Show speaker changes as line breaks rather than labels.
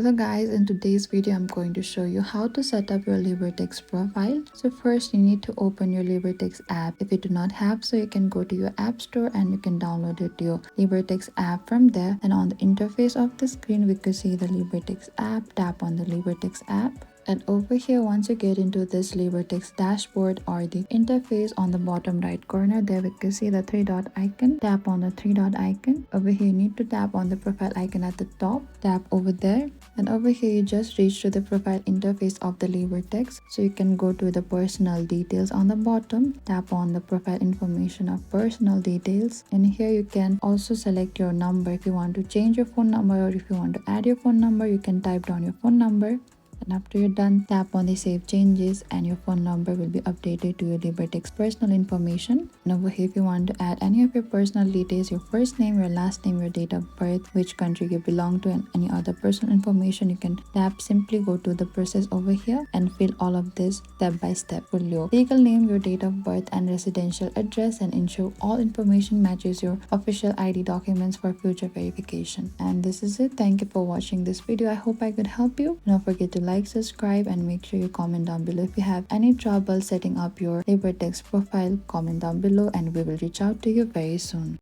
Hello guys, in today's video I'm going to show you how to set up your Libertex profile. So first you need to open your Libertex app. If you do not have, so you can go to your app store and you can download it to your Libertex app from there. And on the interface of the screen we could see the Libertex app. Tap on the Libertex app. And over here, once you get into this Libertex dashboard or the interface, on the bottom right corner there we can see the three dot icon. Tap on the three dot icon. Over here you need to tap on the profile icon at the top. Tap over there, and over here you just reach to the profile interface of the Libertex. So you can go to the personal details on the bottom. Tap on the profile information of personal details, and here you can also select your number. If you want to change your phone number or if you want to add your phone number, you can type down your phone number. And after you're done, tap on the save changes and your phone number will be updated to your Libertex personal information. And over here, if you want to add any of your personal details, your first name, your last name, your date of birth, which country you belong to, and any other personal information, you can simply go to the process over here and fill all of this step by step. Fill your legal name, your date of birth and residential address, and ensure all information matches your official ID documents for future verification. And this is it. Thank you for watching this video. I hope I could help you. Don't forget to like, subscribe, and make sure you comment down below if you have any trouble setting up your Libertex profile. Comment down below and we will reach out to you very soon.